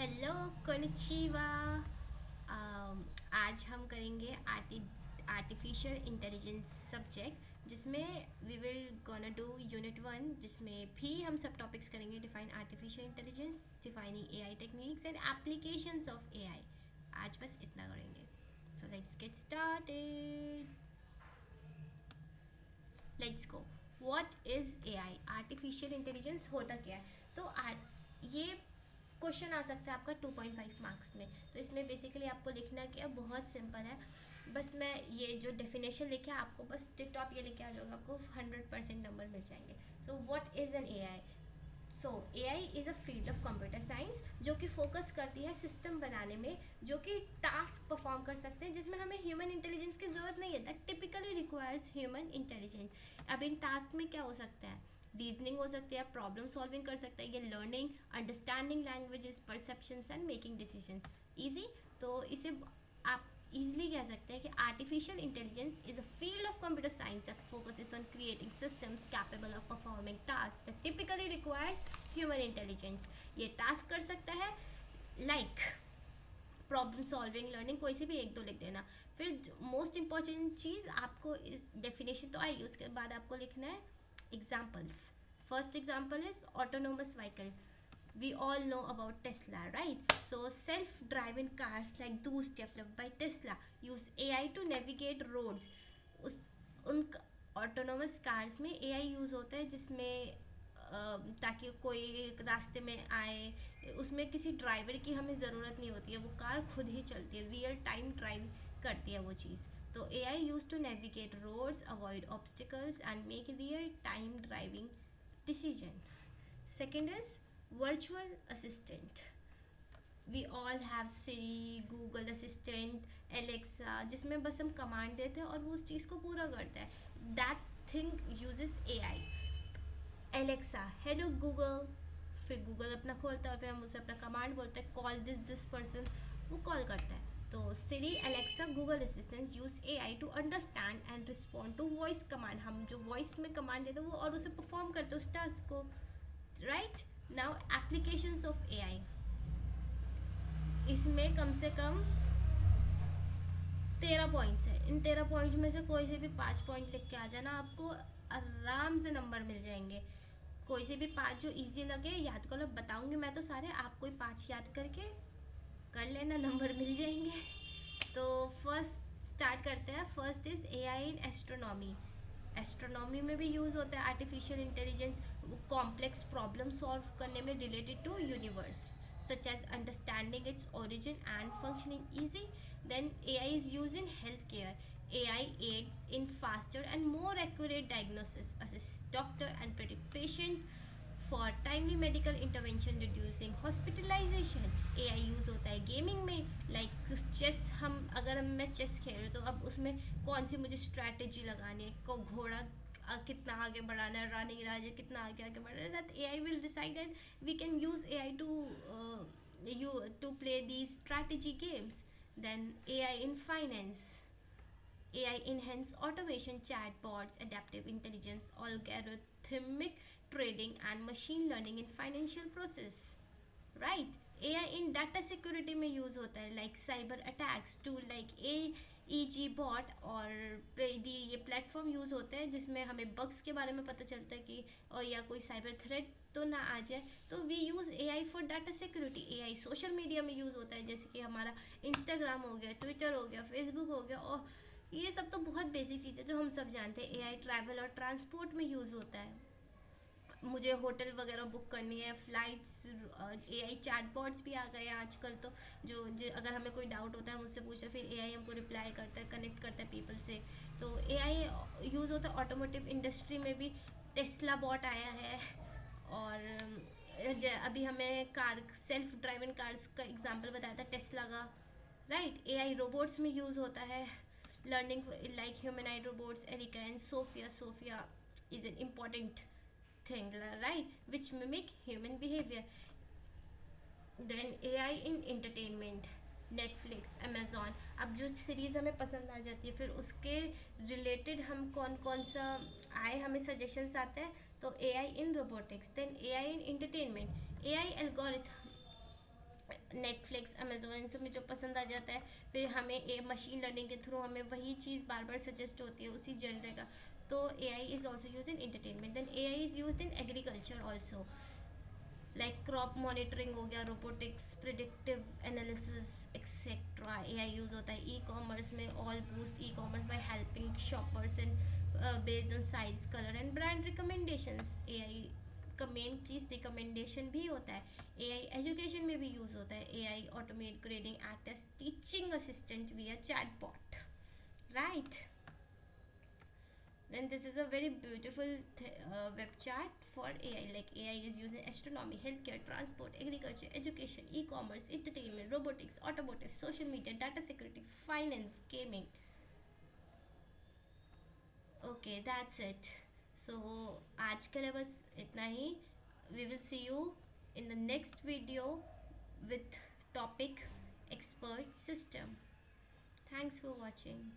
Hello konnichiwa. आज हम करेंगे आर्टिफिशियल इंटेलिजेंस सब्जेक्ट, जिसमें we will gonna do unit 1, जिसमें भी हम सब टॉपिक्स करेंगे। Define artificial intelligence, defining AI techniques and applications of AI. आज बस इतना करेंगे। So let's get started. Let's go. What is AI? Artificial intelligence होता क्या है? तो ये क्वेश्चन आ सकता है आपका 2.5 मार्क्स में। तो इसमें बेसिकली आपको लिखना क्या, बहुत सिंपल है। बस मैं ये जो डेफिनेशन लिखे आपको बस टिकटॉप ये लिखे आ जाओगे, आपको 100% नंबर मिल जाएंगे। So what is an AI? So AI is a field of computer science जो कि फोकस करती है सिस्टम बनाने में, जो कि टास्क परफॉर्म कर सकते हैं जिसमें हमें ह्यूमन इंटेलिजेंस की ज़रूरत नहीं है। That typically requires human intelligence. अब इन टास्क में क्या हो सकता है? रीजनिंग हो सकती है, प्रॉब्लम सॉल्विंग कर सकता है, ये learning, understanding languages, perceptions and making decision easy. तो इसे आप easily कह सकते हैं कि artificial intelligence is a field of computer science that focuses on creating systems capable of performing task that typically requires human intelligence. ये task कर सकता है लाइक प्रॉब्लम सॉल्विंग, लर्निंग, कोई से भी एक दो लिख देना। फिर मोस्ट इंपॉर्टेंट चीज़ आपको इस डेफिनेशन तो आई, उसके बाद आपको लिखना है examples. First example is autonomous vehicle. We all know about Tesla, right? So self-driving cars like those developed by Tesla use AI to navigate roads. उस उन ऑटोनोमस कार्स में एआई यूज़ होता है, जिसमें ताकि कोई रास्ते में आए उसमें किसी ड्राइवर की हमें ज़रूरत नहीं होती है, वो कार खुद ही चलती है, रियल टाइम ड्राइव करती है वो चीज़। तो AI use to navigate roads, avoid obstacles and make real time driving decision. Second is virtual assistant. We all have Siri, Google Assistant, Alexa, जिसमें बस हम कमांड देते हैं और वो उस चीज़ को पूरा करता है। That thing uses AI. Alexa, hello Google, फिर गूगल अपना खोलता है और फिर हम उसे अपना कमांड बोलते हैं, कॉल दिस पर्सन, वो कॉल करता है। तो Siri, Alexa, Google assistant use AI to understand and respond to voice command. हम जो वॉइस में कमांड देते हैं वो और उसे परफॉर्म करते हैं उस टास्क को, right. Now applications of AI, इसमें कम से कम 13 पॉइंट्स है। इन 13 पॉइंट में से कोई से भी 5 पॉइंट लिख के आ जाना, आपको आराम से नंबर मिल जाएंगे। कोई से भी 5 जो इजी लगे याद करो, बताऊंगी मैं तो सारे, आपको ही 5 याद करके कर लेना, नंबर मिल जाएंगे। तो फर्स्ट स्टार्ट करते हैं। First is AI in astronomy. Astronomy में भी यूज़ होता है artificial intelligence, complex problem solve करने में related to universe, such as understanding its origin and functioning easy. Then AI is used in healthcare. AI aids in faster and more accurate diagnosis, assists doctor and predict patient for timely medical intervention, reducing hospitalization. AI use होता है gaming में, like chess. हम अगर मैं chess खेल रहे तो अब उसमें कौन सी मुझे स्ट्रैटेजी लगानी है, को घोड़ा कितना आगे बढ़ाना है, रानी राजा कितना आगे आगे बढ़ाना है, that AI will decide and we can use AI to play these strategy games. Then AI in finance. AI enhance automation, chatbots, adaptive intelligence, algorithmic trading, and machine learning in financial process. Right? AI in data security में use होता है, like cyber attacks tool like AEG bot, और ये platform use होते हैं जिसमें हमें bugs के बारे में पता चलता है कि और या कोई साइबर थ्रेट तो ना आ जाए। तो we use AI for data security. AI social media में यूज़ होता है, जैसे कि हमारा इंस्टाग्राम हो गया, ट्विटर हो गया, फेसबुक हो गया, और ये सब तो बहुत बेसिक चीज़ है जो हम सब जानते हैं। AI ट्रैवल और ट्रांसपोर्ट में यूज़ होता है, मुझे होटल वगैरह बुक करनी है, फ़्लाइट्स। एआई चैटबॉट्स भी आ गए हैं आजकल तो, जो अगर हमें कोई डाउट होता है हम उससे पूछे, फिर एआई हमको रिप्लाई करता है, कनेक्ट करता है पीपल से। तो एआई यूज़ होता है ऑटोमोटिव इंडस्ट्री में भी। टेस्ला बॉट आया है, और अभी हमें कार सेल्फ ड्राइविंग कार्स का एग्जांपल बताया था टेस्ला का, राइट। एआई रोबोट्स में यूज़ होता है, learning like humanoid robots, Erica and Sophia. Sophia is an important thing, right, which mimic human behavior. Then AI in entertainment, Netflix, Amazon. अब जो series हमें पसंद आ जाती है फिर उसके रिलेटेड हम कौन कौन सा आए हमें सजेशंस आते हैं, तो AI in robotics. Then AI in entertainment, AI algorithm Netflix, Amazon, इन सब में जो पसंद आ जाता है, फिर हमें मशीन लर्निंग के थ्रू हमें वही चीज़ बार बार सजेस्ट होती है उसी जनरे का। तो A I is also use in entertainment. Then A I is use in agriculture also, like crop monitoring हो गया, robotics, predictive analysis etcetera. A I use होता है ई कॉमर्स में, all boost e commerce by helping shoppers in based on size, colour and brand recommendations. A I का main चीज़ recommendation भी होता है। A I education में भी use होता है। A I automate grading act as teaching assistant via chatbot, right. Then this is a very beautiful web chat for AI. Like AI is used in astronomy, healthcare, transport, agriculture, education, e-commerce, entertainment, robotics, automotive, social media, data security, finance, gaming. Okay, that's it. So आज के लिए बस इतना ही. We will see you in the next video with topic expert system. Thanks for watching.